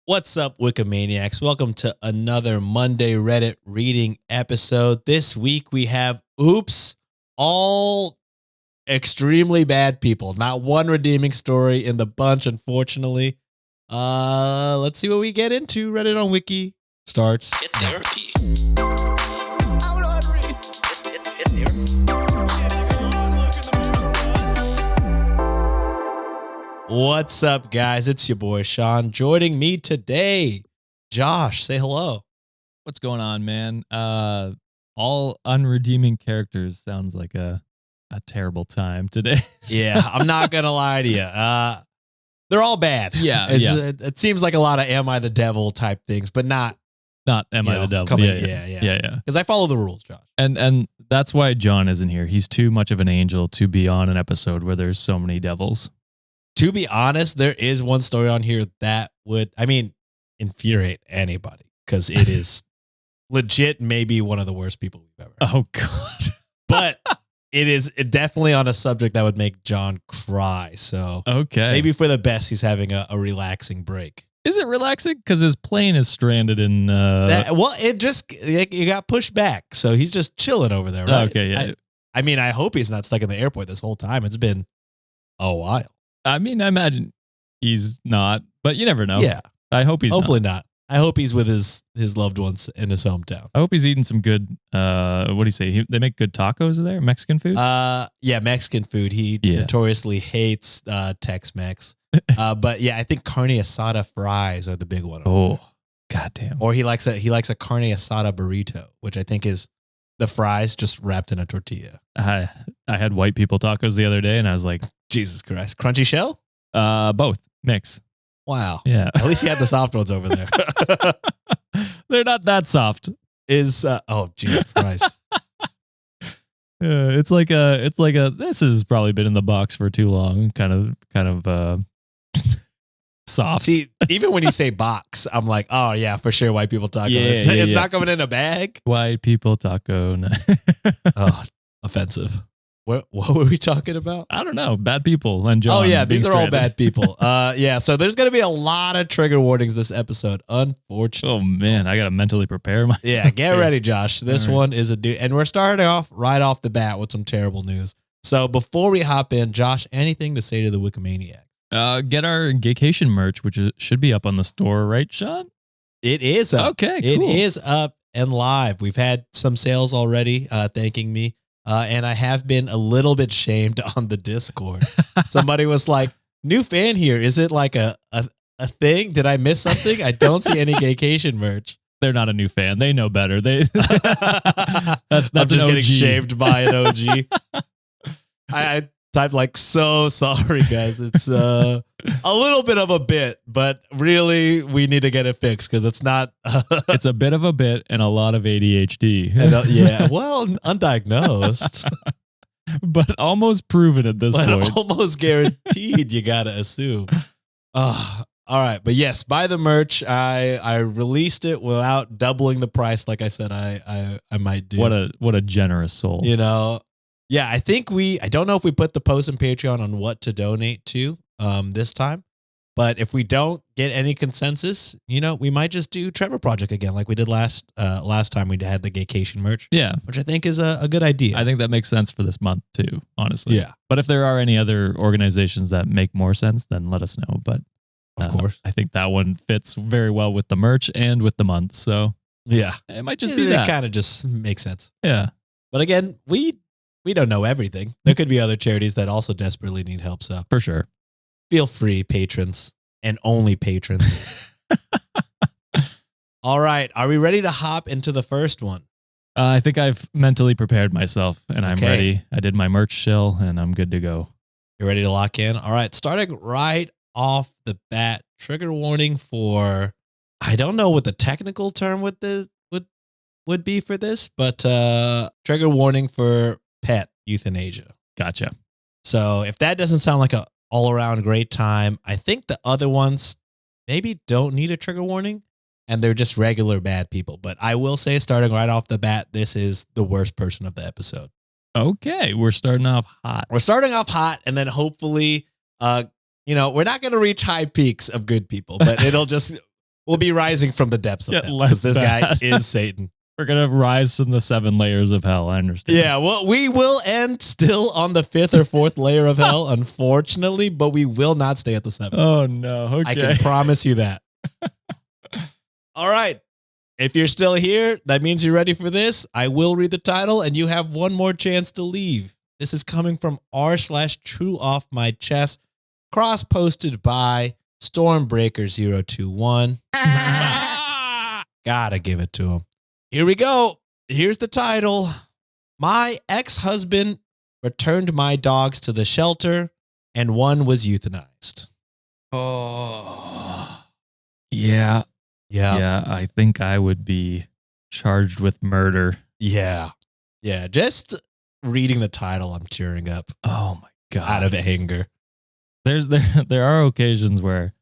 What's up, Wikimaniacs? Welcome to another Monday Reddit reading episode. This week we have, all extremely bad people. Not one redeeming story in the bunch, unfortunately. Let's see what we get into. Reddit on Wiki starts. Get therapy. I'm not reading. Get therapy. What's up, guys? It's your boy Sean. Joining me today, Josh. Say hello. What's going on, man? All unredeeming characters sounds like a terrible time today. Yeah, I'm not gonna lie to you. They're all bad. Yeah, It seems like a lot of "Am I the Devil" type things, but not Am I the devil? Yeah. Because I follow the rules, Josh. And that's why John isn't here. He's too much of an angel to be on an episode where there's so many devils. To be honest, there is one story on here that would, infuriate anybody because it is legit maybe one of the worst people we've ever had. Oh, God. But it is definitely on a subject that would make John cry. So Okay. maybe for the best, he's having a relaxing break. Is it relaxing? Because his plane is stranded in... It got pushed back. So he's just chilling over there, right? Okay, yeah. I hope he's not stuck in the airport this whole time. It's been a while. I imagine he's not, but you never know. Yeah. I hope he's Hopefully not. I hope he's with his loved ones in his hometown. I hope he's eating some good, what do you say? They make good tacos there? Mexican food? Yeah, Mexican food. He notoriously hates Tex-Mex. But yeah, I think carne asada fries are the big one. Oh, goddamn. Or he likes a carne asada burrito, which I think is the fries just wrapped in a tortilla. I had white people tacos the other day, and I was like, Jesus Christ. Crunchy shell? Both. Mix. Wow. Yeah. At least you had the soft ones over there. They're not that soft. Jesus Christ. It's like a this has probably been in the box for too long, kind of soft. See, even when you say box, I'm like, oh yeah, for sure, white people taco. It's not coming in a bag. White people taco. No. Oh, offensive. What were we talking about? I don't know. Bad people and John. Oh yeah, being these are all stranded. bad people. Yeah, so there's gonna be a lot of trigger warnings this episode, unfortunately. Oh man, I gotta mentally prepare myself. Yeah, get ready, Josh. This All right. one is a dude, and we're starting off right off the bat with some terrible news. So before we hop in, Josh, anything to say to the Wikimaniac? Get our Gaycation merch, which should be up on the store, right, Sean? It is up. Okay, It cool. is up and live. We've had some sales already thanking me. And I have been a little bit shamed on the Discord. Somebody was like, new fan here. Is it like a thing? Did I miss something? I don't see any Gaycation merch. They're not a new fan. They know better. That's I'm just an getting OG. shaved by an OG. I typed like, so sorry, guys. It's a little bit of a bit, but really we need to get it fixed because it's not. It's a bit of a bit and a lot of ADHD. Yeah, well, undiagnosed. But almost proven at this point. Almost guaranteed, you gotta assume. All right, but yes, buy the merch. I released it without doubling the price, like I said I might do. What a generous soul. You know, yeah. I think I don't know if we put the post in Patreon on what to donate to this time, but if we don't get any consensus, we might just do Trevor Project again, like we did last time we had the Gaycation merch. Yeah. Which I think is a good idea. I think that makes sense for this month too, honestly. Yeah. But if there are any other organizations that make more sense, then let us know. But of course, I think that one fits very well with the merch and with the month. So yeah, it might just be that. It kind of just makes sense. Yeah. But again, we don't know everything. There could be other charities that also desperately need help. So For sure. feel free, patrons, and only patrons. All right. Are we ready to hop into the first one? I think I've mentally prepared myself and I'm Okay. ready. I did my merch shill and I'm good to go. You ready to lock in? All right. Starting right off the bat, trigger warning for, I don't know what the technical term would be for this, but trigger warning for pet euthanasia. Gotcha. So if that doesn't sound like a all around great time, I think the other ones maybe don't need a trigger warning and they're just regular bad people. But I will say, starting right off the bat, this is the worst person of the episode. Okay. We're starting off hot. We're starting off hot, and then hopefully, we're not going to reach high peaks of good people, but it'll just We'll be rising from the depths of Get hell less because this guy bad. is Satan. We're gonna rise from the 7 layers of hell. I understand. Yeah, well, we will end still on the 5th or 4th layer of hell, unfortunately, but we will not stay at the 7th. Oh no. Okay. I can promise you that. All right. If you're still here, that means you're ready for this. I will read the title, and you have one more chance to leave. This is coming from r/true off my chest, cross-posted by Stormbreaker021. Gotta give it to him. Here we go. Here's the title. My ex-husband returned my dogs to the shelter, and one was euthanized. Oh. Yeah. Yeah. Yeah. I think I would be charged with murder. Yeah. Yeah. Just reading the title, I'm tearing up Oh my god. out of anger. There are occasions where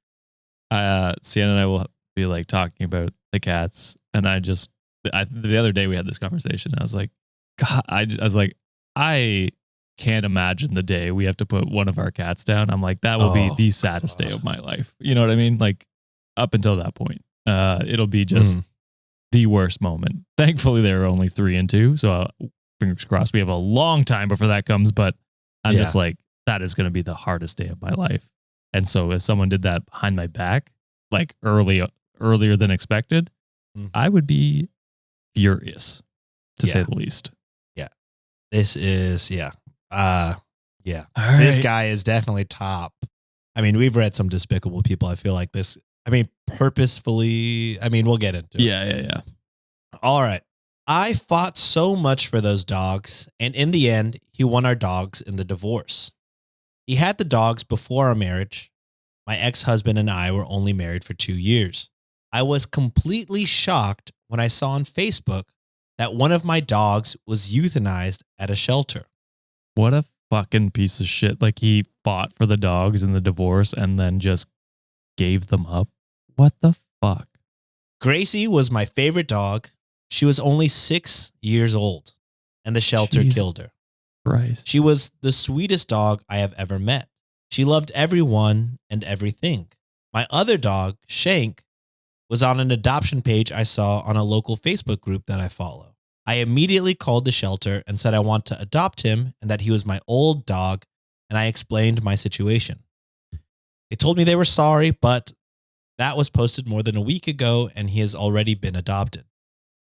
Sienna and I will be like talking about the cats, and the other day we had this conversation. I was like, God, I was like, I can't imagine the day we have to put one of our cats down. I'm like, that will be the saddest day of my life. You know what I mean? Like up until that point, it'll be just the worst moment. Thankfully, there are only 3 and 2, so fingers crossed. We have a long time before that comes, but I'm just like, that is going to be the hardest day of my life. And so if someone did that behind my back, like earlier than expected, I would be furious, to say the least. Yeah. This is, All this right. guy is definitely top. I mean, we've read some despicable people. I feel like this, purposefully, we'll get into it. Yeah. All right. I fought so much for those dogs, and in the end, he won our dogs in the divorce. He had the dogs before our marriage. My ex-husband and I were only married for 2 years. I was completely shocked when I saw on Facebook that one of my dogs was euthanized at a shelter. What a fucking piece of shit. Like he fought for the dogs in the divorce and then just gave them up. What the fuck? Gracie was my favorite dog. She was only 6 years old, and the shelter killed her. Christ. She was the sweetest dog I have ever met. She loved everyone and everything. My other dog, Shank, was on an adoption page I saw on a local Facebook group that I follow. I immediately called the shelter and said I want to adopt him and that he was my old dog, and I explained my situation. They told me they were sorry, but that was posted more than a week ago, and he has already been adopted.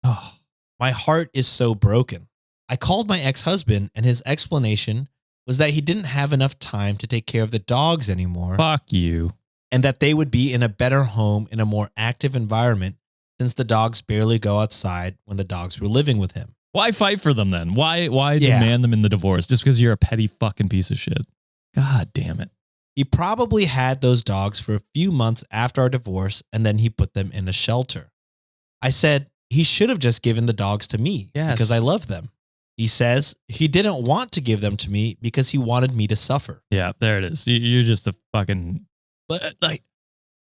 Oh, my heart is so broken. I called my ex-husband, and his explanation was that he didn't have enough time to take care of the dogs anymore. Fuck you. And that they would be in a better home in a more active environment since the dogs barely go outside when the dogs were living with him. Why fight for them then? Why demand them in the divorce just because you're a petty fucking piece of shit? God damn it. He probably had those dogs for a few months after our divorce, and then he put them in a shelter. I said he should have just given the dogs to me because I love them. He says he didn't want to give them to me because he wanted me to suffer. Yeah, there it is. You're just a fucking... Like,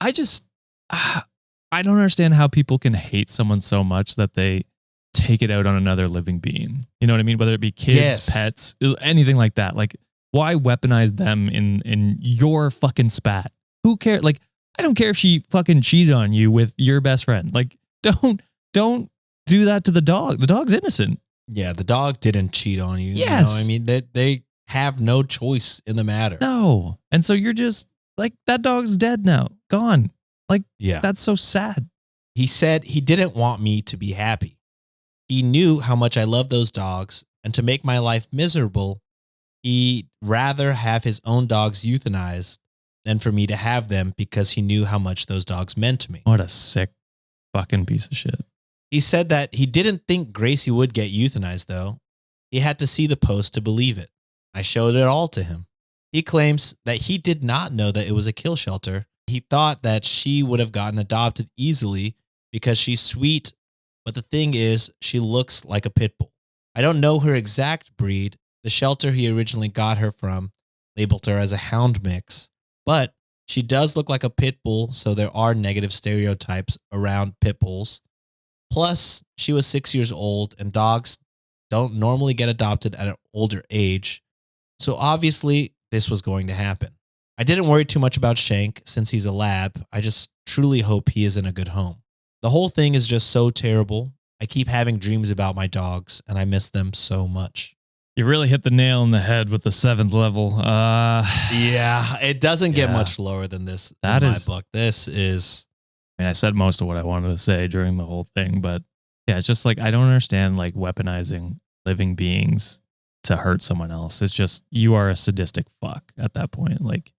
I don't understand how people can hate someone so much that they take it out on another living being. You know what I mean? Whether it be kids, pets, anything like that. Like, why weaponize them in your fucking spat? Who cares? Like, I don't care if she fucking cheated on you with your best friend. Like, don't do that to the dog. The dog's innocent. Yeah, the dog didn't cheat on you. Yes. You know? They have no choice in the matter. No. And so you're just like, that dog's dead now. Gone. Like, that's so sad. He said he didn't want me to be happy. He knew how much I love those dogs, and to make my life miserable, he'd rather have his own dogs euthanized than for me to have them because he knew how much those dogs meant to me. What a sick fucking piece of shit. He said that he didn't think Gracie would get euthanized, though. He had to see the post to believe it. I showed it all to him. He claims that he did not know that it was a kill shelter. He thought that she would have gotten adopted easily because she's sweet, but the thing is, she looks like a pit bull. I don't know her exact breed. The shelter he originally got her from labeled her as a hound mix, but she does look like a pit bull, so there are negative stereotypes around pit bulls. Plus, she was 6 years old, and dogs don't normally get adopted at an older age, so obviously this was going to happen. I didn't worry too much about Shank since he's a lab. I just truly hope he is in a good home. The whole thing is just so terrible. I keep having dreams about my dogs, and I miss them so much. You really hit the nail on the head with the 7th level. Yeah, it doesn't get Yeah. much lower than this That in is- my book. This is... I mean, I said most of what I wanted to say during the whole thing, but yeah, it's just like I don't understand like weaponizing living beings to hurt someone else. It's just you are a sadistic fuck at that point. Like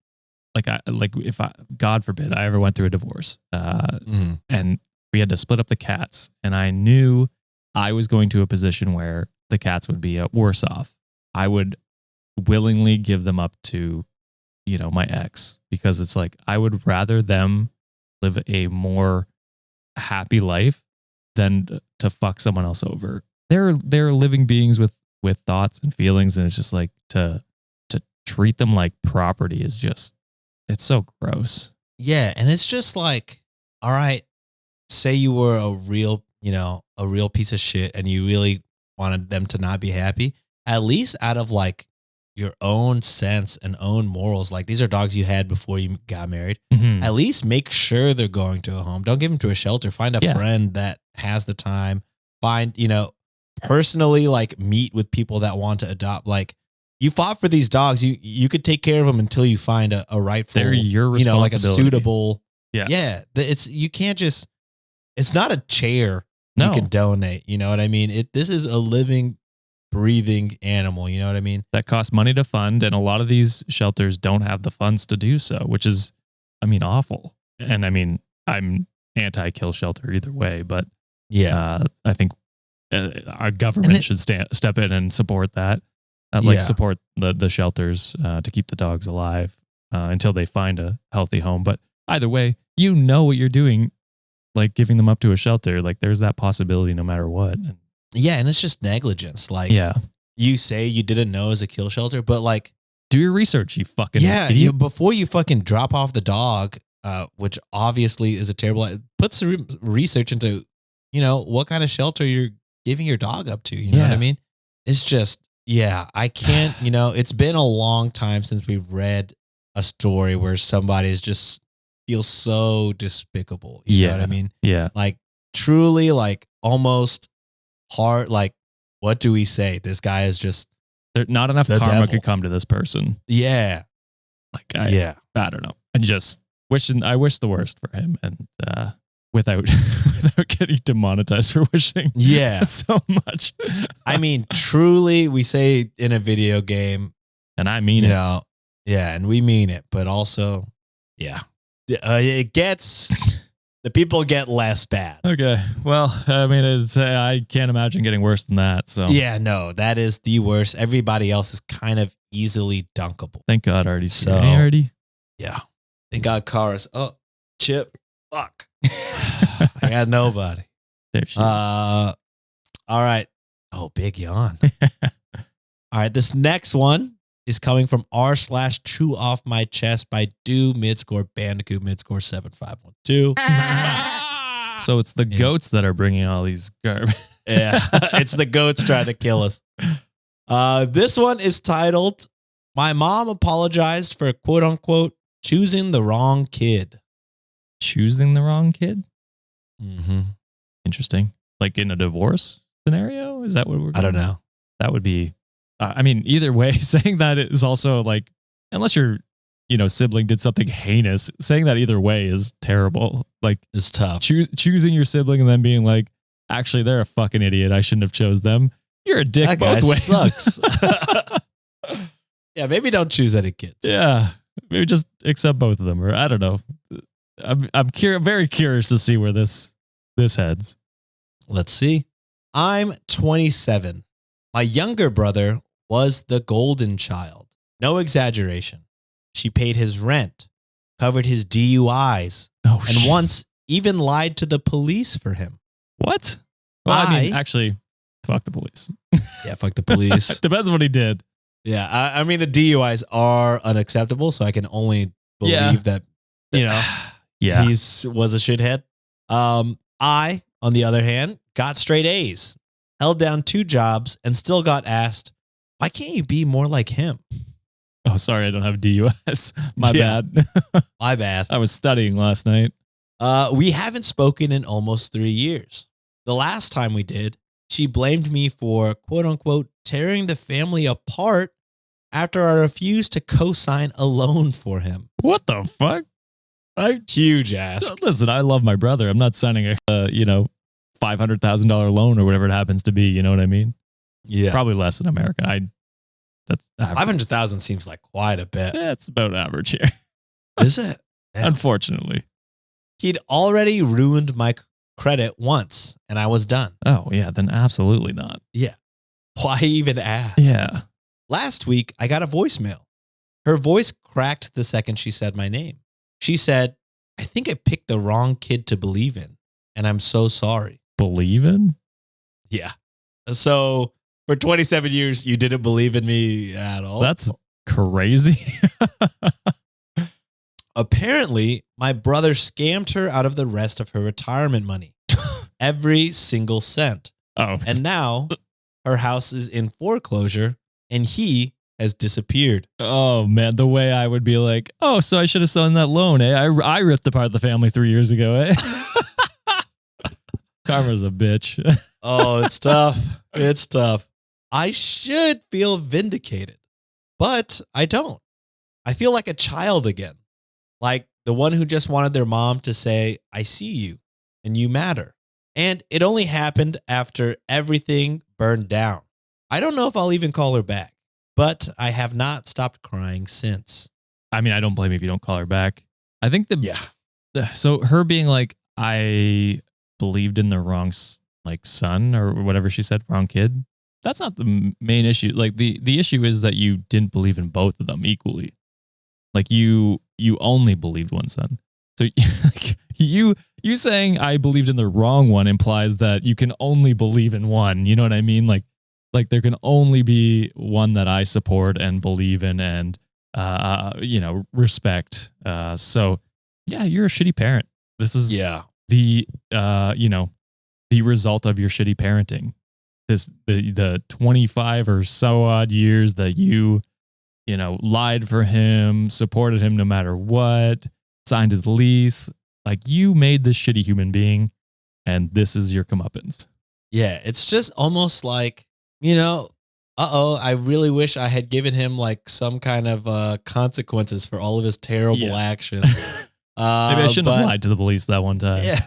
if I, God forbid, I ever went through a divorce, and we had to split up the cats, and I knew I was going to a position where the cats would be worse off. I would willingly give them up to, my ex, because it's like I would rather them live a more happy life than to fuck someone else over. They're living beings with thoughts and feelings, and it's just like to treat them like property is just, it's so gross. Yeah, and it's just like, all right, say you were a real piece of shit and you really wanted them to not be happy, at least out of like your own sense and own morals. Like, these are dogs you had before you got married. Mm-hmm. At least make sure they're going to a home. Don't give them to a shelter. Find a Yeah. friend that has the time. Find, personally, like, meet with people that want to adopt. Like, you fought for these dogs. You could take care of them until you find a rightful, They're your like a responsibility. suitable. Yeah. Yeah. You can't just, it's not a chair No. you can donate. You know what I mean? This is a living, breathing animal. You know what I mean? That costs money to fund, and a lot of these shelters don't have the funds to do so, which is, awful. And I'm anti-kill shelter either way, but I think our government should step in and support that. Support the shelters to keep the dogs alive until they find a healthy home. But either way, what you're doing, like giving them up to a shelter. Like, there's that possibility no matter what. Yeah, and it's just negligence. Like, you say you didn't know as a kill shelter, but like, do your research, you fucking idiot. before you fucking drop off the dog, which obviously is a terrible. Put some research into, what kind of shelter you're giving your dog up to. You know what I mean? It's just, I can't. It's been a long time since we've read a story where somebody's just feels so despicable. You know what I mean? Yeah. Like, truly, like, almost hard. Like, what do we say? This guy is just, not enough the karma devil. could come to this person. Yeah. Like, I don't know. I just I wish the worst for him, and without getting demonetized for wishing so much. Truly, we say in a video game, and I mean it. And we mean it, but also, it gets, the people get less bad. Okay. Well, I can't imagine getting worse than that. So yeah, no, that is the worst. Everybody else is kind of easily dunkable. Thank God Artie's So, here. Hey, Artie. Yeah. Thank God Cars. Oh, Chip. Fuck. I got nobody. There she is. All right. Oh, big yawn. All right. This next one is coming from r/chew off my chest by Do Midscore Bandicoot Midscore 7512. So it's the goats that are bringing all these garbage. Yeah. It's the goats trying to kill us. This one is titled, My Mom Apologized for quote unquote choosing the wrong kid. Choosing the wrong kid? Mm-hmm. Interesting. Like in a divorce scenario? Is that what we're I don't know. That would be, either way, saying that is also like, unless your, sibling did something heinous, saying that either way is terrible. Like, It's tough. Choosing your sibling and then being like, actually, they're a fucking idiot. I shouldn't have chose them. You're a dick That guy both ways. sucks. Yeah, maybe don't choose any kids. Yeah. Maybe just accept both of them, or I don't know. I'm very curious to see where this heads. Let's see. I'm 27. My younger brother was the golden child. No exaggeration. She paid his rent, covered his DUIs, and shit. once even lied to the police for him. What? Well, actually, fuck the police. Yeah, fuck the police. Depends on what he did. Yeah, the DUIs are unacceptable, so I can only believe that, he was a shithead. I, on the other hand, got straight A's, held down 2 jobs, and still got asked, why can't you be more like him? Oh, sorry, I don't have DUIs. My bad. My bad. I was studying last night. We haven't spoken in almost 3 years. The last time we did, she blamed me for quote unquote tearing the family apart after I refused to co-sign a loan for him. What the fuck? Huge ask. Listen, I love my brother. I'm not signing a $500,000 loan or whatever it happens to be. You know what I mean? Yeah. Probably less in America. That's average. 500,000 seems like quite a bit. Yeah, it's about average here. Is it? Yeah. Unfortunately. He'd already ruined my credit once and I was done. Oh, yeah. Then absolutely not. Yeah. Why even ask? Yeah. Last week, I got a voicemail. Her voice cracked the second she said my name. She said, I think I picked the wrong kid to believe in, and I'm so sorry. Believe in? Yeah. So for 27 years, you didn't believe in me at all? That's crazy. Apparently, my brother scammed her out of the rest of her retirement money. Every single cent. Oh. And now her house is in foreclosure and he has disappeared. Oh, man. The way I would be like, oh, so I should have signed that loan, eh? I ripped apart the family 3 years ago, eh? Karma's a bitch. Oh, it's tough. It's tough. I should feel vindicated, but I don't. I feel like a child again. Like the one who just wanted their mom to say, I see you and you matter. And it only happened after everything burned down. I don't know if I'll even call her back, but I have not stopped crying since. I mean, I don't blame you if you don't call her back. I think Yeah. So her being like, I believed in the wrong son or whatever she said, wrong kid. That's not the main issue. Like the issue is that you didn't believe in both of them equally. Like you only believed one son. So you saying I believed in the wrong one implies that you can only believe in one. You know what I mean? Like there can only be one that I support and believe in and respect. So yeah, you're a shitty parent. This is the result of your shitty parenting. The 25 or so odd years that you lied for him, supported him no matter what, signed his lease. Like you made this shitty human being and this is your comeuppance. Yeah, it's just almost like, I really wish I had given him like some kind of consequences for all of his terrible actions. Maybe I shouldn't have lied to the police that one time. Yeah.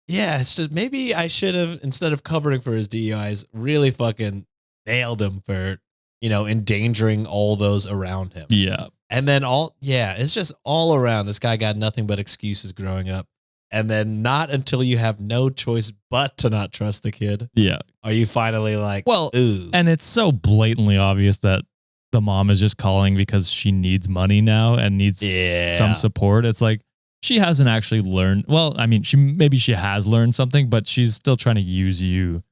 Yeah, it's just maybe I should have, instead of covering for his DUIs, really fucking nailed him for, endangering all those around him. Yeah. And then it's just all around. This guy got nothing but excuses growing up. And then not until you have no choice but to not trust the kid. Yeah. Are you finally like, well, ooh. And it's so blatantly obvious that the mom is just calling because she needs money now and needs some support. It's like, she hasn't actually learned. Well, I mean, she has learned something, but she's still trying to use you.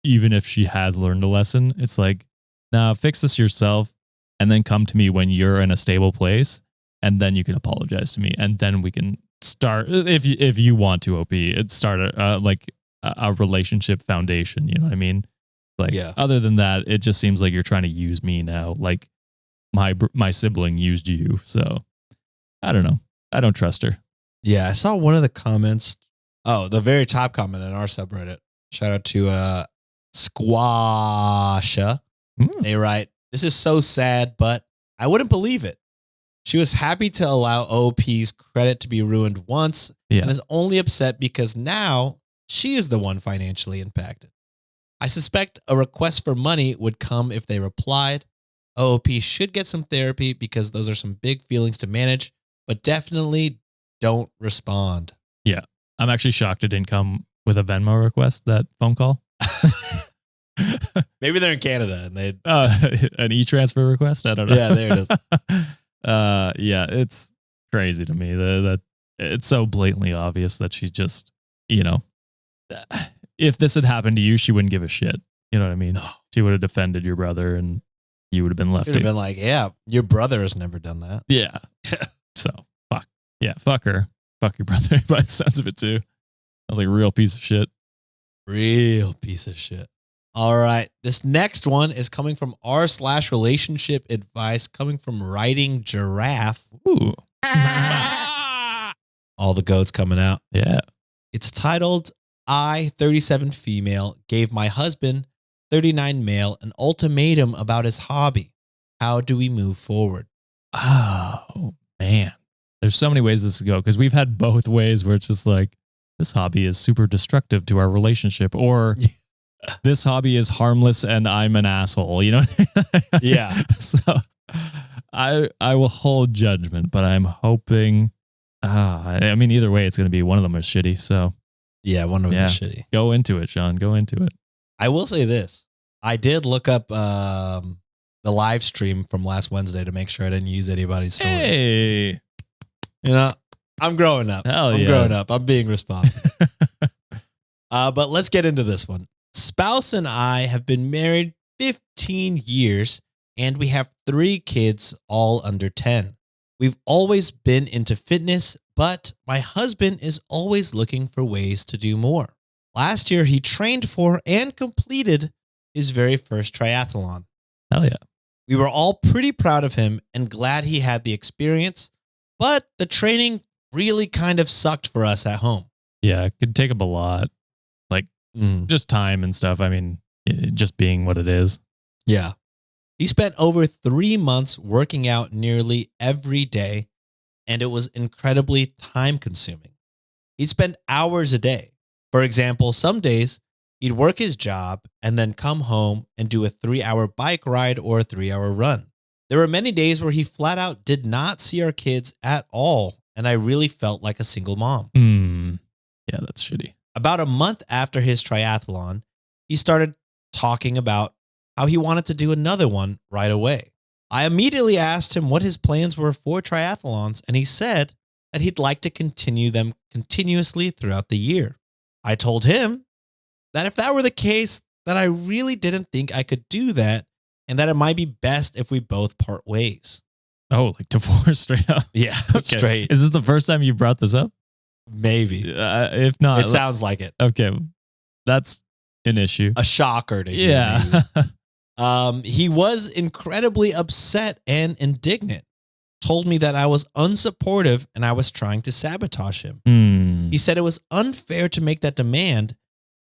Even if she has learned a lesson, it's like, now fix this yourself and then come to me when you're in a stable place. And then you can apologize to me. And then we can start, if you want to start a relationship foundation. You know what I mean? Like, other than that, it just seems like you're trying to use me now. Like my sibling used you. So I don't know. I don't trust her. Yeah, I saw one of the comments. Oh, the very top comment in our subreddit. Shout out to Squasha. They write, this is so sad, but I wouldn't believe it. She was happy to allow OP's credit to be ruined once and is only upset because now she is the one financially impacted. I suspect a request for money would come if they replied. OOP should get some therapy because those are some big feelings to manage, but definitely don't respond. Yeah. I'm actually shocked it didn't come with a Venmo request, that phone call. Maybe they're in Canada and they an e-transfer request. I don't know. Yeah, there it is. Yeah, it's crazy to me that it's so blatantly obvious that she's just, if this had happened to you, she wouldn't give a shit. You know what I mean? No. She would have defended your brother and you would have been left. You'd have been like, yeah, your brother has never done that. Yeah. So fuck. Yeah, fuck her. Fuck your brother by the sense of it too. Sounds like a real piece of shit. Real piece of shit. All right. This next one is coming from r/relationship advice coming from Writing Giraffe. Ooh. All the goats coming out. Yeah. It's titled, I, 37 female, gave my husband, 39 male, an ultimatum about his hobby. How do we move forward? Oh, man. There's so many ways this could go because we've had both ways where it's just like, this hobby is super destructive to our relationship, or this hobby is harmless and I'm an asshole, you know? Yeah. So I will hold judgment, but I'm hoping, I mean, either way, it's going to be one of them is shitty. So Yeah, one of them is shitty. Go into it, Sean. Go into it. I will say this. I did look up the live stream from last Wednesday to make sure I didn't use anybody's stories. Hey. You know, I'm growing up. I'm growing up. I'm being responsible. But let's get into this one. Spouse and I have been married 15 years, and we have 3 kids, all under 10. We've always been into fitness, but my husband is always looking for ways to do more. Last year, he trained for and completed his very first triathlon. Hell yeah. We were all pretty proud of him and glad he had the experience, but the training really kind of sucked for us at home. Yeah, it could take up a lot. Like, just time and stuff. I mean, just being what it is. Yeah. He spent over 3 months working out nearly every day, and it was incredibly time consuming. He'd spend hours a day. For example, some days he'd work his job and then come home and do a 3-hour bike ride or a 3-hour run. There were many days where he flat out did not see our kids at all, and I really felt like a single mom. Yeah, that's shitty. About a month after his triathlon, he started talking about how he wanted to do another one right away. I immediately asked him what his plans were for triathlons, and he said that he'd like to continue them continuously throughout the year. I told him that if that were the case, that I really didn't think I could do that, and that it might be best if we both part ways. Oh, like divorce straight up? Yeah, okay. Straight. Is this the first time you brought this up? Maybe. If not. It sounds like it. Okay. That's an issue. A shocker to hear. Yeah. He was incredibly upset and indignant. Told me that I was unsupportive and I was trying to sabotage him. He said it was unfair to make that demand,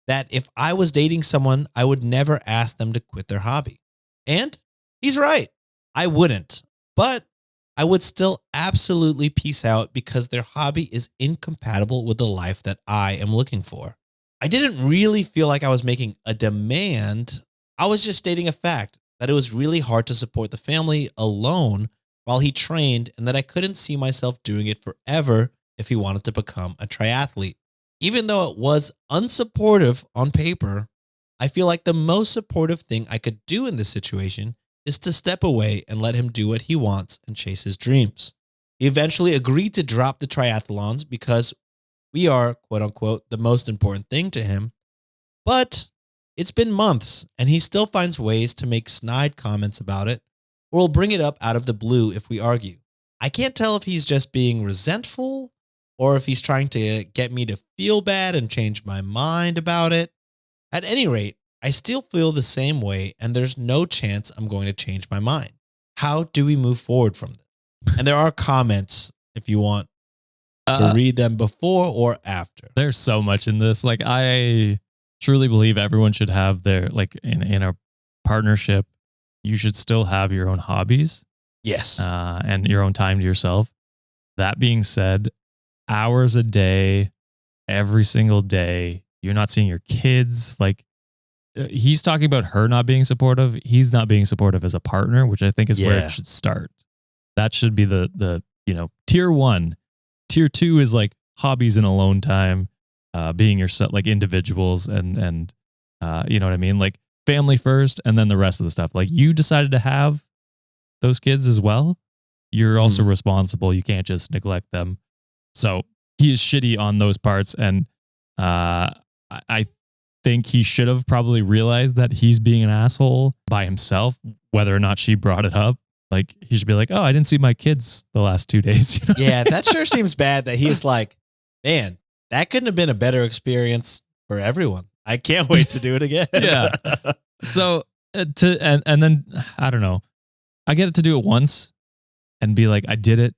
that if I was dating someone, I would never ask them to quit their hobby. And he's right. I wouldn't. But I would still absolutely peace out because their hobby is incompatible with the life that I am looking for. I didn't really feel like I was making a demand. I was just stating a fact that it was really hard to support the family alone while he trained, and that I couldn't see myself doing it forever if he wanted to become a triathlete. Even though it was unsupportive on paper, I feel like the most supportive thing I could do in this situation is to step away and let him do what he wants and chase his dreams. He eventually agreed to drop the triathlons because we are, quote unquote, the most important thing to him. But it's been months and he still finds ways to make snide comments about it, or will bring it up out of the blue if we argue. I can't tell if he's just being resentful or if he's trying to get me to feel bad and change my mind about it. At any rate, I still feel the same way, and there's no chance I'm going to change my mind. How do we move forward from this? And there are comments if you want to read them before or after. There's so much in this. Like, I truly believe everyone should have their, like, in a partnership, you should still have your own hobbies. Yes. And your own time to yourself. That being said, hours a day, every single day, you're not seeing your kids. Like, he's talking about her not being supportive. He's not being supportive as a partner, which I think is where it should start. That should be the tier 1. Tier 2 is like hobbies and alone time, being yourself, like individuals, and you know what I mean? Like family first, and then the rest of the stuff. Like, you decided to have those kids as well. You're also responsible. You can't just neglect them. So he is shitty on those parts. And I think he should have probably realized that he's being an asshole by himself, whether or not she brought it up. Like, he should be like, oh, I didn't see my kids the last 2 days. You know? Yeah, that sure seems bad that he's like, man, that couldn't have been a better experience for everyone. I can't wait to do it again. Yeah. So and then I don't know. I get it to do it once and be like, I did it.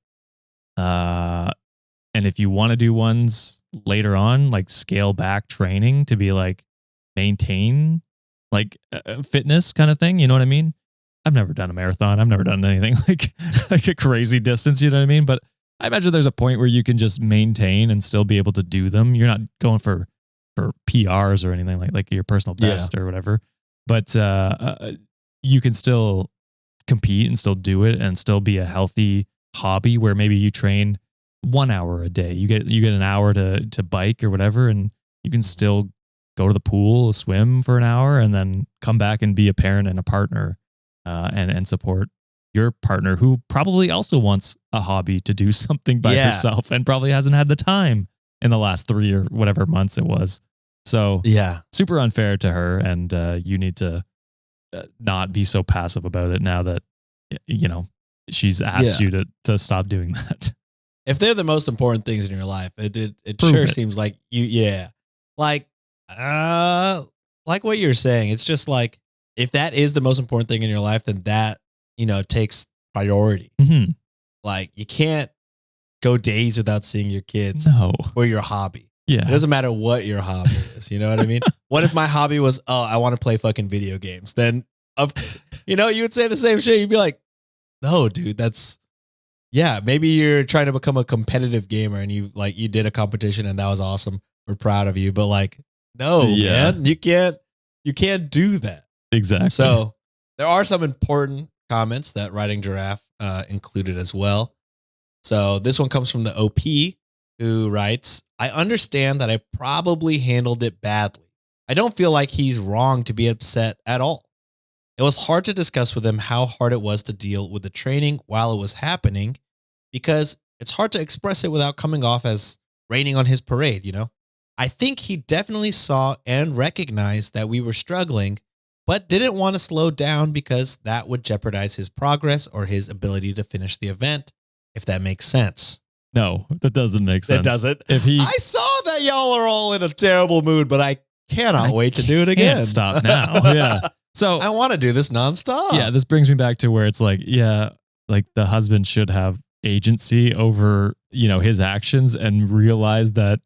And if you want to do ones later on, like scale back training to be like maintain like fitness kind of thing. You know what I mean? I've never done a marathon. I've never done anything like a crazy distance. You know what I mean? But I imagine there's a point where you can just maintain and still be able to do them. You're not going for PRs or anything like your personal best or whatever. But you can still compete and still do it and still be a healthy hobby where maybe you train 1 hour a day. You get an hour to bike or whatever, and you can still go to the pool, swim for an hour, and then come back and be a parent and a partner, and support your partner who probably also wants a hobby to do something by herself and probably hasn't had the time in the last 3 or whatever months it was. So super unfair to her, and you need to not be so passive about it now that she's asked you to stop doing that. If they're the most important things in your life, it sure seems like like what you're saying. It's just like, if that is the most important thing in your life, then that, takes priority. Mm-hmm. Like, you can't go days without seeing your kids or your hobby. Yeah. It doesn't matter what your hobby is. You know what I mean? What if my hobby was, I want to play fucking video games? Then, you would say the same shit. You'd be like, no, dude, maybe you're trying to become a competitive gamer and you did a competition and that was awesome. We're proud of you. But like, no, man, you can't do that. Exactly. So there are some important comments that Writing Giraffe included as well. So this one comes from the OP, who writes, I understand that I probably handled it badly. I don't feel like he's wrong to be upset at all. It was hard to discuss with him how hard it was to deal with the training while it was happening, because it's hard to express it without coming off as raining on his parade, I think he definitely saw and recognized that we were struggling, but didn't want to slow down because that would jeopardize his progress or his ability to finish the event, if that makes sense. No, that doesn't make sense. It doesn't. I saw that y'all are all in a terrible mood, but I cannot wait to do it again. Can't stop now. Yeah. So I want to do this nonstop. Yeah, this brings me back to where it's like, like the husband should have agency over, his actions and realize that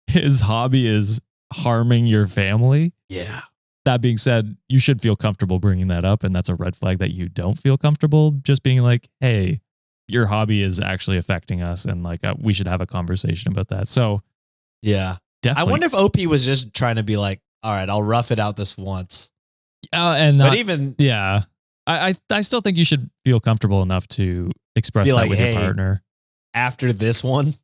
his hobby is harming your family. Yeah. That being said, you should feel comfortable bringing that up, and that's a red flag that you don't feel comfortable just being like, hey, your hobby is actually affecting us, and like we should have a conversation about that. So yeah, definitely. I wonder if OP was just trying to be like, all right, I'll rough it out this once. I still think you should feel comfortable enough to express that with your partner. After this one,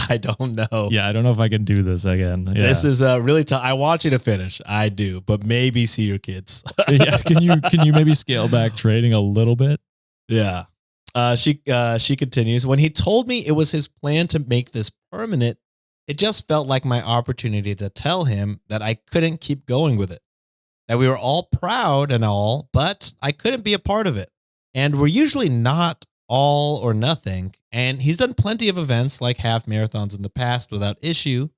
I don't know. Yeah, I don't know if I can do this again. Yeah. This is really tough. I want you to finish. I do, but maybe see your kids. Yeah, can you maybe scale back trading a little bit? Yeah. She continues. When he told me it was his plan to make this permanent, it just felt like my opportunity to tell him that I couldn't keep going with it. That we were all proud and all, but I couldn't be a part of it. And we're usually not all or nothing. And he's done plenty of events like half marathons in the past without issue.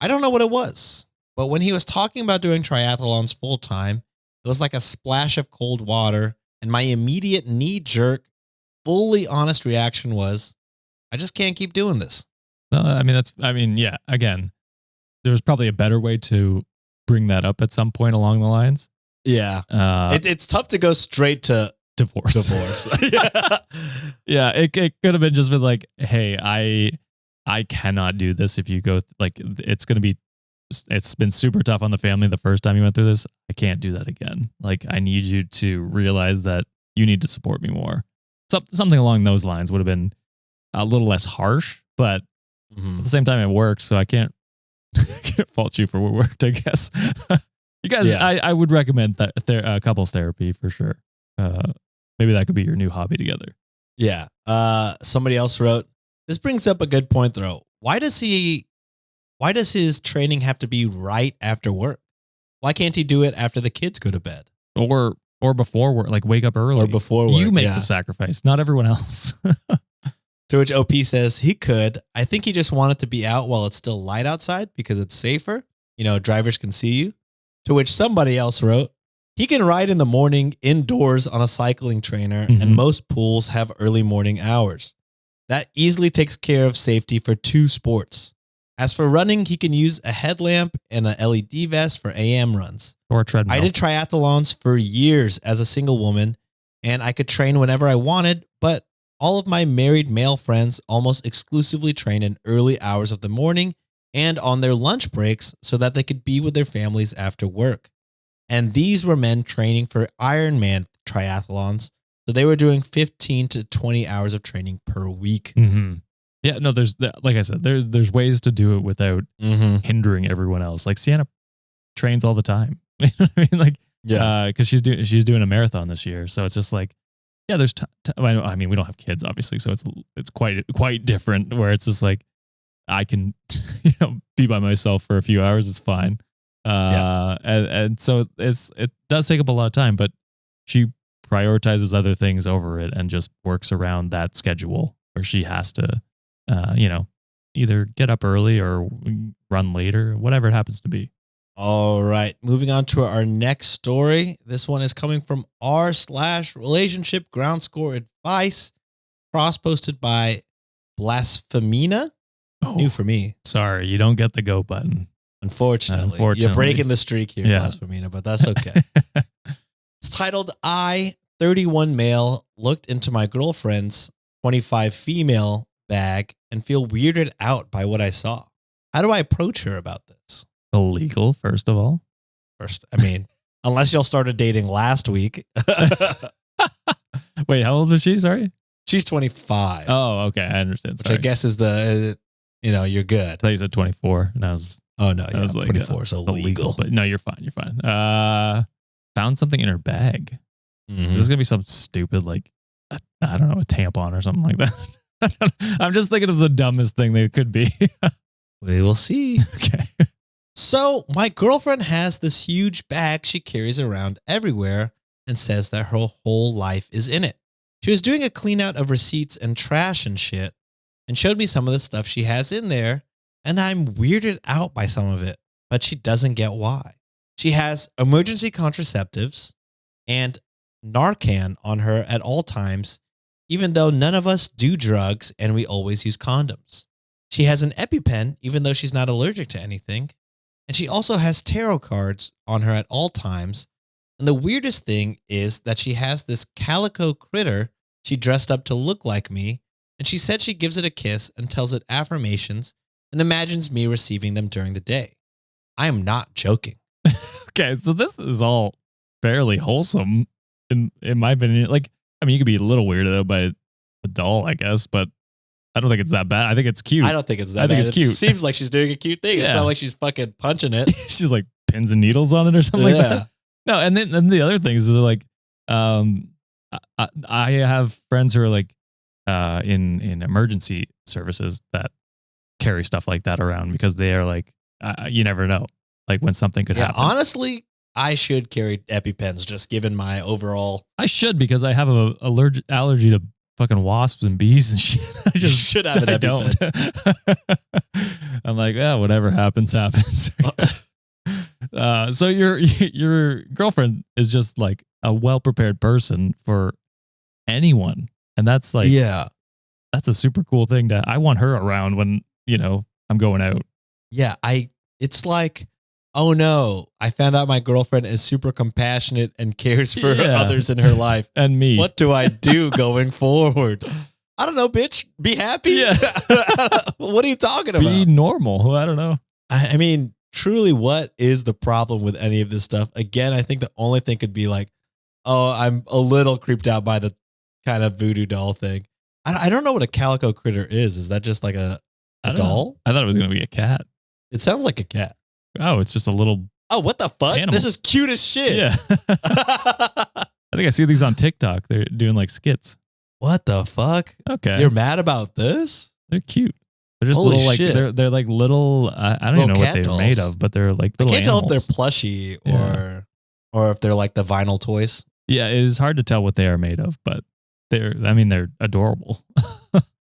I don't know what it was, but when he was talking about doing triathlons full time, it was like a splash of cold water. And my immediate knee-jerk, fully honest reaction was, I just can't keep doing this. Again, there's probably a better way to bring that up at some point along the lines. Yeah. It's tough to go straight to divorce. Yeah. It could have been just been like, hey, I cannot do this if you go, like, it's been super tough on the family the first time you went through this. I can't do that again. Like, I need you to realize that you need to support me more. Something along those lines would have been a little less harsh, but at the same time it worked. So I can't fault you for what worked, I guess. You guys, I would recommend that couples therapy for sure. Maybe that could be your new hobby together. Yeah. Somebody else wrote, this brings up a good point though. Why does his training have to be right after work? Why can't he do it after the kids go to bed? Or before work, like wake up early. Or before work. You make the sacrifice, not everyone else. To which OP says he could. I think he just wanted to be out while it's still light outside because it's safer. Drivers can see you. To which somebody else wrote, he can ride in the morning indoors on a cycling trainer, and most pools have early morning hours. That easily takes care of safety for 2 sports. As for running, he can use a headlamp and an LED vest for AM runs. Or a treadmill. I did triathlons for years as a single woman, and I could train whenever I wanted, but all of my married male friends almost exclusively train in early hours of the morning and on their lunch breaks so that they could be with their families after work. And these were men training for Ironman triathlons, so they were doing 15 to 20 hours of training per week. Mm-hmm. Yeah, no, there's, like I said, there's ways to do it without hindering everyone else. Like Sienna trains all the time. You know what I mean? Like, because she's doing a marathon this year, so it's just like, yeah, there's. I mean, we don't have kids, obviously, so it's quite different. Where it's just like, I can, be by myself for a few hours. It's fine. And so it does take up a lot of time, but she prioritizes other things over it and just works around that schedule where she has to, either get up early or run later, whatever it happens to be. All right. Moving on to our next story. This one is coming from r/relationship ground score advice, cross-posted by Blasphemina. Oh, New for me. Sorry, you don't get the go button. Unfortunately. You're breaking the streak here, Blasphemina, but that's okay. It's titled, I, 31 male, looked into my girlfriend's 25 female bag and feel weirded out by what I saw. How do I approach her about this? Illegal, first of all. Unless y'all started dating last week. Wait, how old is she? Sorry? She's 25. Oh, okay. I understand. Which I guess is you're good. I thought you said 24. And I was... Oh, no. I was like, 24 is illegal. But no, you're fine. You're fine. Found something in her bag. Mm-hmm. Is this going to be some stupid, like, I don't know, a tampon or something like that? I'm just thinking of the dumbest thing they could be. We will see. Okay. So my girlfriend has this huge bag she carries around everywhere and says that her whole life is in it. She was doing a clean out of receipts and trash and shit and showed me some of the stuff she has in there, and I'm weirded out by some of it, but she doesn't get why. She has emergency contraceptives and Narcan on her at all times, even though none of us do drugs and we always use condoms. She has an EpiPen, even though she's not allergic to anything. And she also has tarot cards on her at all times. And the weirdest thing is that she has this calico critter she dressed up to look like me. And she said she gives it a kiss and tells it affirmations and imagines me receiving them during the day. I am not joking. Okay, so this is all fairly wholesome in my opinion. Like, I mean, you could be a little weirded out by a doll, I guess, but I don't think it's that bad. I think it's cute. I don't think it's that bad. It's cute. It seems like she's doing a cute thing. Yeah. It's not like she's fucking punching it. She's like pins and needles on it or something like that. No, and then the other things is like, I have friends who are like in emergency services that carry stuff like that around because they are like, you never know, like when something could happen. Honestly, I should carry EpiPens just given my overall. I should because I have a allergy to fucking wasps and bees and shit. I just should have an EpiPen. I'm like, whatever happens. So your girlfriend is just like a well-prepared person for anyone. And that's like, that's a super cool thing I want her around when, I'm going out. Yeah. It's like, oh no, I found out my girlfriend is super compassionate and cares for others in her life. And me. What do I do going forward? I don't know, bitch. Be happy. Yeah. What are you talking about? Be normal. I don't know. I mean, truly, what is the problem with any of this stuff? Again, I think the only thing could be like, oh, I'm a little creeped out by the kind of voodoo doll thing. I don't know what a calico critter is. Is that just like a doll? I thought it was going to be a cat. It sounds like a cat. Oh, it's just a little. Oh, what the fuck? Animal. This is cute as shit. Yeah. I think I see these on TikTok. They're doing like skits. What the fuck? Okay. You're mad about this? They're cute. They're just Holy little like shit. they're like little. I don't even know what they're made of, but they're like little. I can't animals. tell if they're plushy or if they're like the vinyl toys. Yeah, it is hard to tell what they are made of, but they're adorable.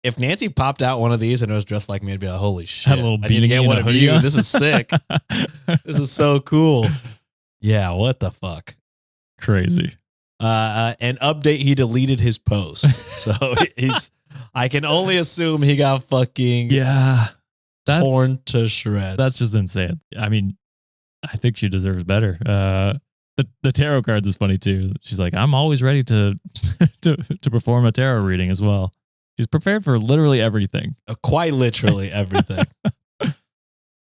If Nancy popped out one of these and it was dressed like me, I'd be like, holy shit. Had a little I need to get beanie one and of a you. hoodie. This is sick. This is so cool. Yeah, what the fuck? Crazy. An update, he deleted his post. So he's I can only assume he got fucking Yeah. torn to shreds. That's just insane. I mean, I think she deserves better. The tarot cards is funny too. She's like, I'm always ready to to perform a tarot reading as well. She's prepared for literally everything. Quite literally everything.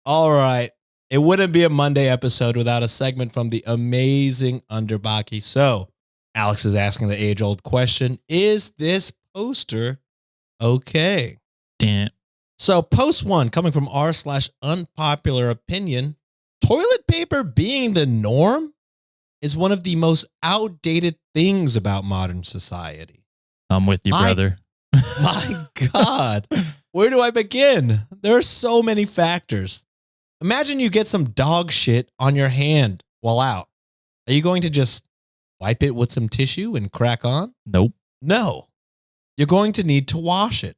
All right. It wouldn't be a Monday episode without a segment from the amazing Underbaki. So Alex is asking the age-old question, is this poster okay? Damn. So post 1 coming from r/unpopular opinion, toilet paper being the norm is one of the most outdated things about modern society. I'm with you, brother. My God, where do I begin? There are so many factors. Imagine you get some dog shit on your hand while out. Are you going to just wipe it with some tissue and crack on? Nope. No. You're going to need to wash it.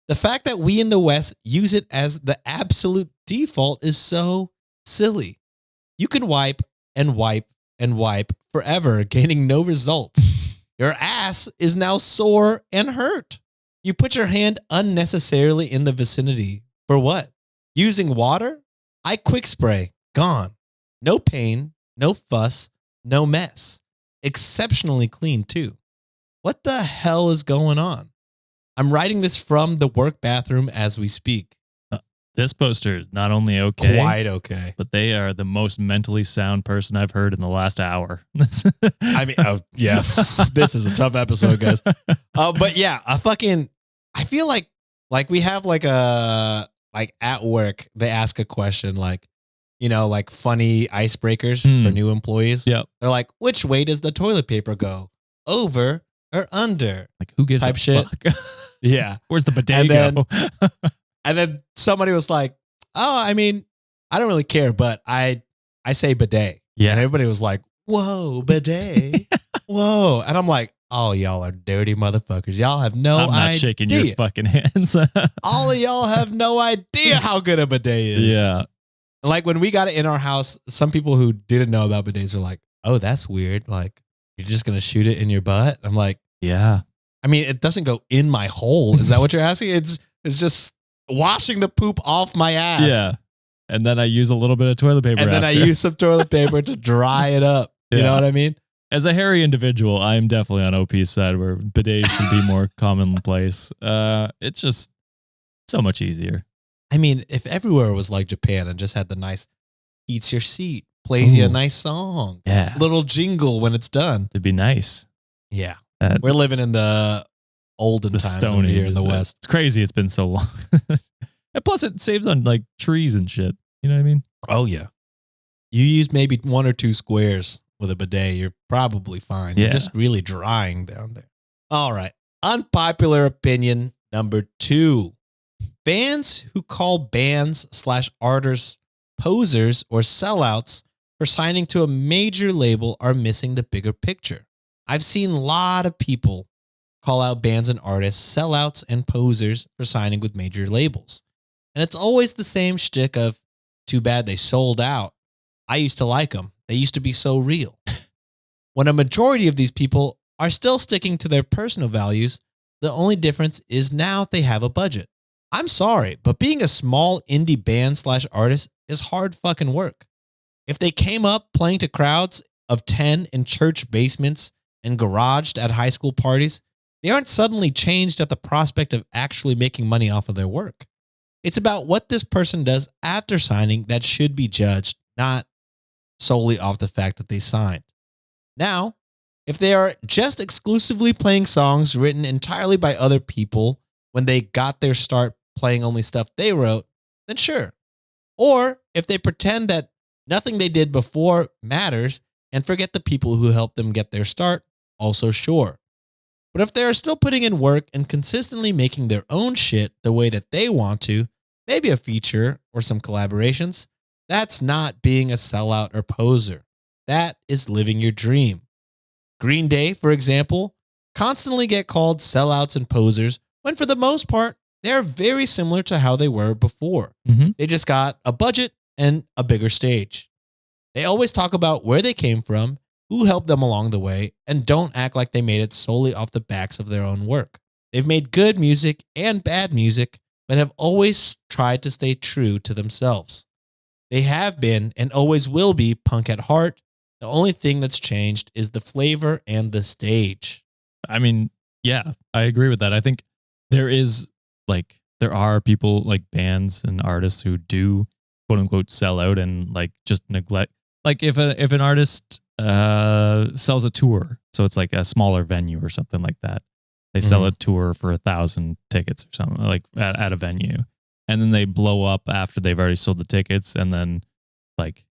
The fact that we in the West use it as the absolute default is so silly. You can wipe and wipe and wipe forever, gaining no results. Your ass is now sore and hurt. You put your hand unnecessarily in the vicinity. For what? Using water? I quick spray. Gone. No pain, no fuss, no mess. Exceptionally clean too. What the hell is going on? I'm writing this from the work bathroom as we speak. This poster is not only okay, Quite okay. but they are the most mentally sound person I've heard in the last hour. I mean, yeah, this is a tough episode, guys. But yeah, I feel like we have like at work, they ask a question like, like funny icebreakers for new employees. Yep. They're like, which way does the toilet paper go? Over or under? Like, who gives type a shit. fuck? Yeah. Where's the bidet And go? And then somebody was like, oh, I mean, I don't really care, but I say bidet. Yeah. And everybody was like, whoa, bidet. Whoa. And I'm like, oh, y'all are dirty motherfuckers. Y'all have no idea. I'm not shaking your fucking hands. All of y'all have no idea how good a bidet is. Yeah. Like when we got it in our house, some people who didn't know about bidets are like, oh, that's weird. Like, you're just going to shoot it in your butt? I'm like, yeah. I mean, it doesn't go in my hole. Is that what you're asking? It's just washing the poop off my ass. Yeah. And then I use a little bit of toilet paper. And then I use some toilet paper to dry it up. You know what I mean? As a hairy individual, I am definitely on OP's side where bidets should be more commonplace. It's just so much easier. I mean, if everywhere was like Japan and just had the nice heats your seat, plays you a nice song, little jingle when it's done. It'd be nice. Yeah. We're living in the olden times Stone over here in the Ages. West. It's crazy. It's been so long. And plus it saves on like trees and shit. You know what I mean? Oh, yeah. You use maybe 1 or 2 squares with a bidet, you're probably fine. You're just really drying down there. All right. Unpopular opinion number 2. Fans who call bands/artists posers or sellouts for signing to a major label are missing the bigger picture. I've seen a lot of people call out bands and artists sellouts and posers for signing with major labels. And it's always the same shtick of, too bad they sold out. I used to like them. They used to be so real. When a majority of these people are still sticking to their personal values, the only difference is now they have a budget. I'm sorry, but being a small indie band/artist is hard fucking work. If they came up playing to crowds of 10 in church basements and garaged at high school parties, they aren't suddenly changed at the prospect of actually making money off of their work. It's about what this person does after signing that should be judged, not solely off the fact that they signed. Now, if they are just exclusively playing songs written entirely by other people when they got their start playing only stuff they wrote, then sure. Or if they pretend that nothing they did before matters and forget the people who helped them get their start, also sure. But if they are still putting in work and consistently making their own shit the way that they want to, maybe a feature or some collaborations, that's not being a sellout or poser. That is living your dream. Green Day, for example, constantly get called sellouts and posers when for the most part, they are very similar to how they were before. Mm-hmm. They just got a budget and a bigger stage. They always talk about where they came from, who helped them along the way, and don't act like they made it solely off the backs of their own work. They've made good music and bad music, but have always tried to stay true to themselves. They have been and always will be punk at heart. The only thing that's changed is the flavor and the stage. I mean, yeah, I agree with that. I think there are people like bands and artists who do quote unquote sell out and like just neglect. Like if an artist sells a tour, so it's like a smaller venue or something like that. They sell a tour for 1,000 tickets or something like at a venue, and then they blow up after they've already sold the tickets, and then like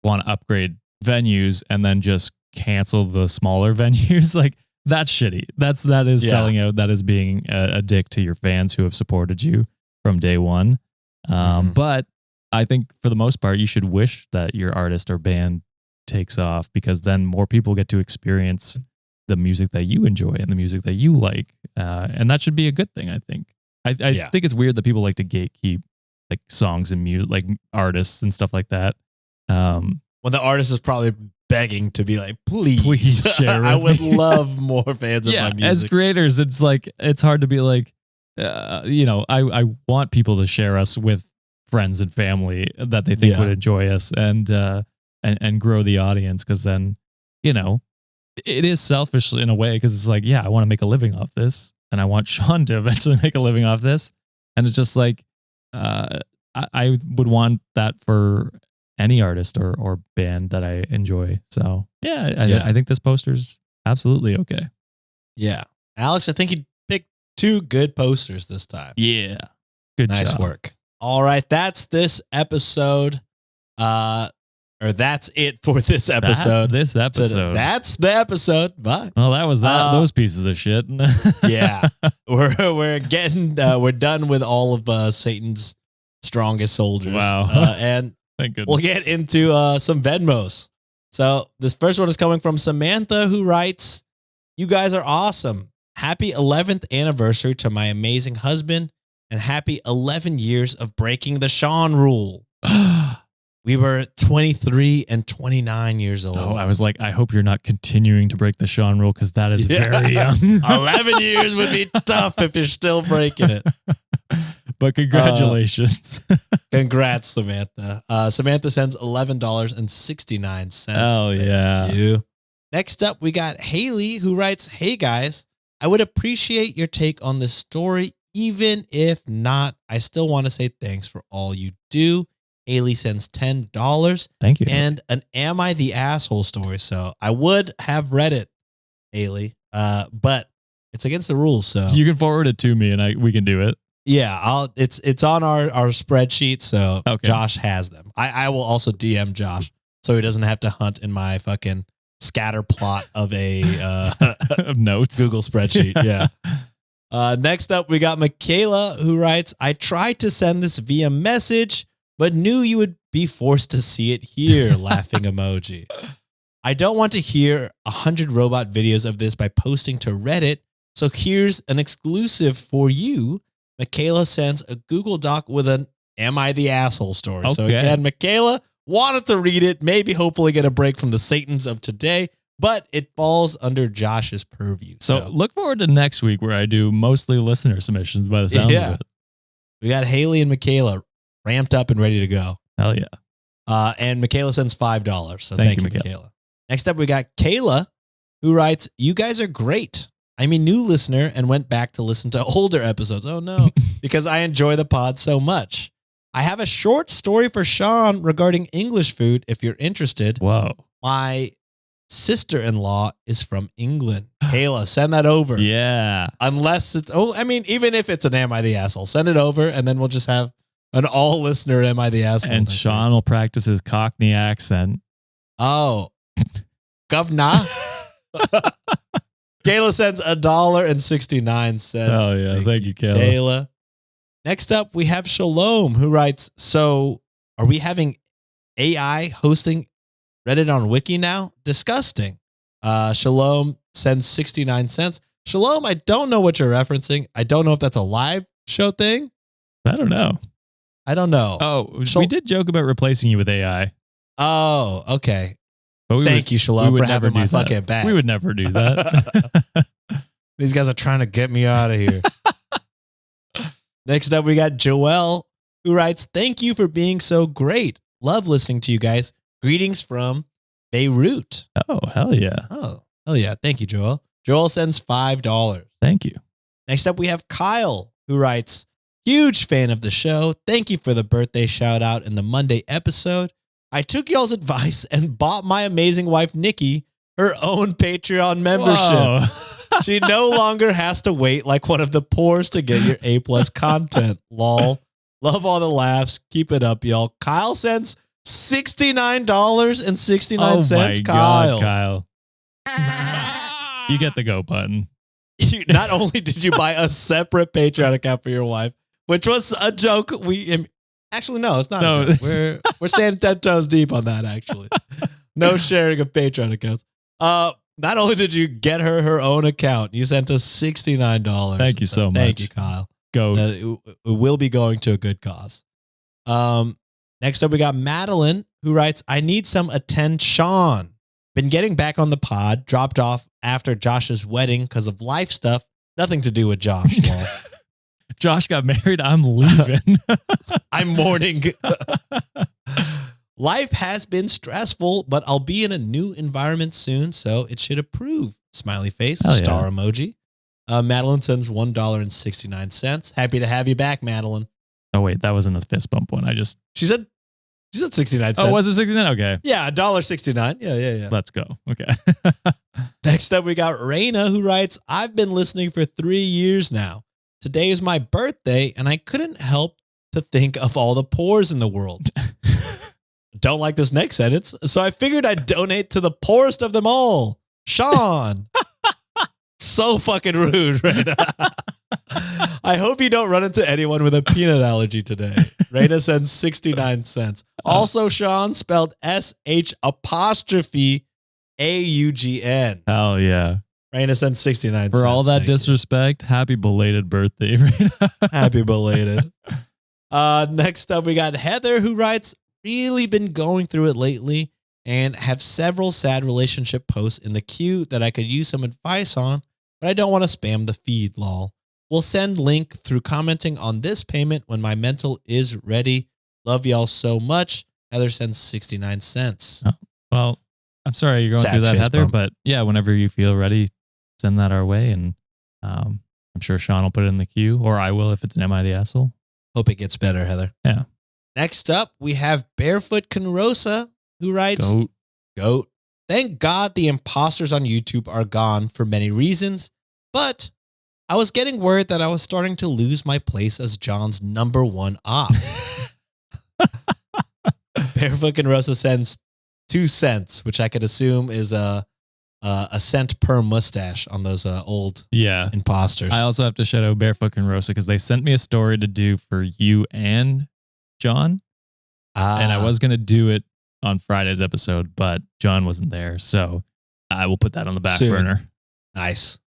want to upgrade venues and then just cancel the smaller venues. Like that's shitty. That is selling out. That is being a dick to your fans who have supported you from day one. But I think for the most part, you should wish that your artist or band takes off, because then more people get to experience the music that you enjoy and the music that you like. And that should be a good thing, I think. I think it's weird that people like to gatekeep like songs and music, like artists and stuff like that. When the artist is probably begging to be like, please share I with would me. love more fans of my music. As creators, it's like, it's hard to be like, I want people to share us with friends and family that they think would enjoy us and grow the audience. Cause then, it is selfish in a way, because it's like, I want to make a living off this, and I want Sean to eventually make a living off this. And it's just like, I would want that for any artist or band that I enjoy. So I think this poster's absolutely okay. Yeah. Alex, I think you picked two good posters this time. Yeah. Good nice job. work. All right. That's this episode. Or that's it for this episode. That's this episode. That's the episode. Bye. Well, that was that. Those pieces of shit. Yeah. We're getting, we're done with all of Satan's strongest soldiers. Wow. And thank goodness. We'll get into some Venmos. So this first one is coming from Samantha, who writes, "You guys are awesome. Happy 11th anniversary to my amazing husband, and happy 11 years of breaking the Sean rule." We were 23 and 29 years old. Oh, I was like, I hope you're not continuing to break the Sean rule, because that is very young. 11 years would be tough if you're still breaking it. But congratulations. Congrats, Samantha. Samantha sends $11.69. Oh, yeah. Thank you. Next up, we got Haley, who writes, "Hey, guys, I would appreciate your take on this story. Even if not, I still want to say thanks for all you do." Haley sends $10. Thank you. And an Am I the Asshole story. So I would have read it, Haley, but it's against the rules. So you can forward it to me and we can do it. Yeah, it's on our spreadsheet. So okay. Josh has them. I will also DM Josh so he doesn't have to hunt in my fucking scatter plot of a of notes Google spreadsheet. Yeah. Next up, we got Michaela, who writes, "I tried to send this via message, but knew you would be forced to see it here." Laughing emoji. "I don't want to hear 100 robot videos of this by posting to Reddit, so here's an exclusive for you." Michaela sends a Google Doc with an Am I the Asshole story. Okay. So again, Michaela wanted to read it, maybe hopefully get a break from the Satans of today, but it falls under Josh's purview. So look forward to next week, where I do mostly listener submissions by the sounds of it. We got Haley and Michaela ramped up and ready to go. Hell yeah. And Michaela sends $5. So thank you, Michaela. Next up, we got Kayla, who writes, "You guys are great. I'm a new listener and went back to listen to older episodes." Oh no, because I enjoy the pod so much. "I have a short story for Sean regarding English food if you're interested. Whoa. My sister-in-law is from England." Kayla, send that over. Yeah. Unless it's, even if it's an Am I the Asshole, send it over and then we'll just have an all listener Am I the Asshole. And Sean will practice his Cockney accent. Oh, governor. Kayla sends $1.69. Oh yeah, thank you, Kayla. Kayla. Next up, we have Shalom, who writes, "So, are we having AI hosting Reddit on Wiki now? Disgusting." Shalom sends 69 cents. Shalom, I don't know what you're referencing. I don't know if that's a live show thing. I don't know. Oh, we did joke about replacing you with AI. Oh, okay. But Thank you, Shalom, for having my fucking back. We would never do that. These guys are trying to get me out of here. Next up, we got Joelle, who writes, "Thank you for being so great. Love listening to you guys. Greetings from Beirut." Oh, hell yeah. Oh, hell yeah. Thank you, Joel. Joel sends $5. Thank you. Next up, we have Kyle, who writes, "Huge fan of the show. Thank you for the birthday shout out in the Monday episode. I took y'all's advice and bought my amazing wife, Nikki, her own Patreon membership. Whoa. She no longer has to wait like one of the poorest to get your A+ content. Lol. Love all the laughs. Keep it up, y'all." Kyle sends $69.69. Kyle. God, Kyle. You get the go button. Not only did you buy a separate Patreon account for your wife, which was a joke. Actually, no, it's not a joke. We're standing 10 toes deep on that, actually. No sharing of Patreon accounts. Not only did you get her own account, you sent us $69. Thank you so much. Thank you, Kyle. Go. It will be going to a good cause. Next up, we got Madeline, who writes, "I need some attention. Been getting back on the pod, dropped off after Josh's wedding because of life stuff. Nothing to do with Josh." Lol. Josh got married. I'm leaving. I'm mourning. "Life has been stressful, but I'll be in a new environment soon, so it should improve." Smiley face, Hell yeah. star emoji. Madeline sends $1.69. Happy to have you back, Madeline. Oh, wait. That wasn't a fist bump one. She said 69 cents. Oh, was it 69? Okay. Yeah, $1.69. Yeah. Let's go. Okay. Next up, we got Raina, who writes, "I've been listening for 3 years now. Today is my birthday, and I couldn't help to think of all the poors in the world." Don't like this next sentence, so I figured I'd donate to the poorest of them all, Sean. So fucking rude, Raina. I hope you don't run into anyone with a peanut allergy today. Raina sends 69 cents. Also, Sean, spelled SH''AUGN. Hell yeah. Raina sends 69 cents. For all that disrespect, happy belated birthday, Raina. Happy belated. Next up, we got Heather, who writes, "Really been going through it lately and have several sad relationship posts in the queue that I could use some advice on, but I don't want to spam the feed, lol. We'll send link through commenting on this payment when my mental is ready. Love y'all so much." Heather sends 69 cents. Oh, well, I'm sorry you're going Sad through that, fist Heather, bump. but yeah, whenever you feel ready, send that our way, and I'm sure Sean will put it in the queue, or I will if it's an Am I the Asshole? Hope it gets better, Heather. Yeah. Next up, we have Barefoot Conrosa, who writes, Goat. "Thank God the imposters on YouTube are gone for many reasons, but I was getting word that I was starting to lose my place as John's number one op." Barefoot Conrosa sends 2 cents, which I could assume is a cent per mustache on those old imposters. I also have to shout out Barefoot and Rosa because they sent me a story to do for you and John. And I was going to do it on Friday's episode, but John wasn't there. So I will put that on the back burner. Nice.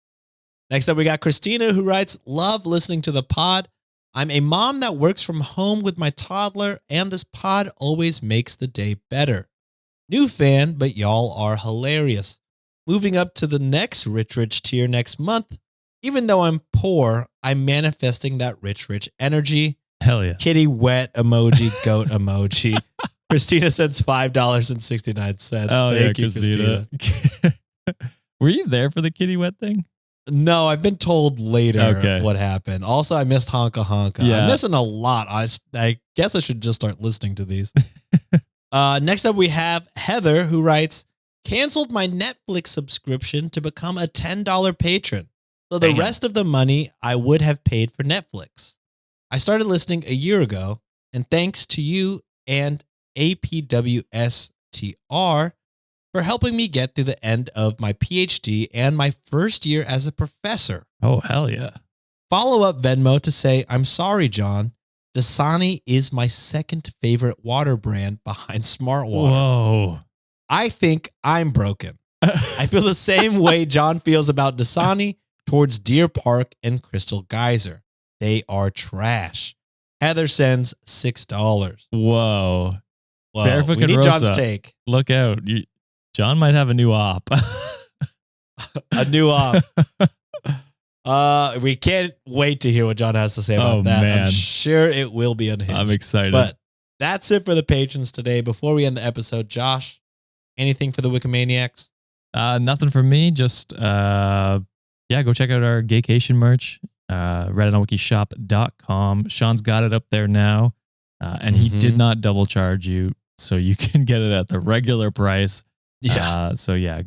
Next up, we got Christina, who writes, "Love listening to the pod. I'm a mom that works from home with my toddler, and this pod always makes the day better. New fan, but y'all are hilarious. Moving up to the next rich tier next month. Even though I'm poor, I'm manifesting that rich energy." Hell yeah. Kitty wet emoji, goat emoji. Christina sends $5.69. Thank you, Christina. Were you there for the kitty wet thing? No, I've been told later what happened. Also, I missed Honka Honka. Yeah. I'm missing a lot. I guess I should just start listening to these. Next up, we have Heather, who writes, "Canceled my Netflix subscription to become a $10 patron. So the rest of the money I would have paid for Netflix. I started listening a year ago, and thanks to you and APWSTR for helping me get through the end of my PhD and my first year as a professor. Oh, hell yeah. Follow up Venmo to say, I'm sorry, John. Dasani is my second favorite water brand behind Smart Water. Whoa. I think I'm broken. I feel the same way John feels about Dasani towards Deer Park and Crystal Geyser. They are trash. Heather sends $6. Whoa. Barefoot we need Rosa, John's take. Look out. John might have a new op. A new op. We can't wait to hear what John has to say about Oh, that. I'm man. sure it will be unhinged. I'm excited. But that's it for the patrons today. Before we end the episode, Josh, anything for the Wikimaniacs? Nothing from me. Just go check out our Gaycation merch. Reddit.wikishop.com. Sean's got it up there now. And he did not double charge you, so you can get it at the regular price. Yeah.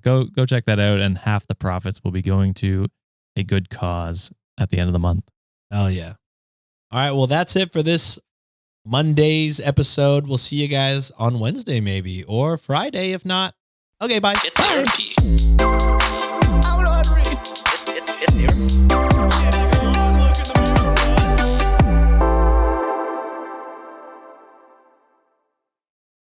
Go check that out, and half the profits will be going to a good cause at the end of the month. Oh yeah. All right, well that's it for this Monday's episode. We'll see you guys on Wednesday maybe, or Friday if not. Okay, bye. Get the RP.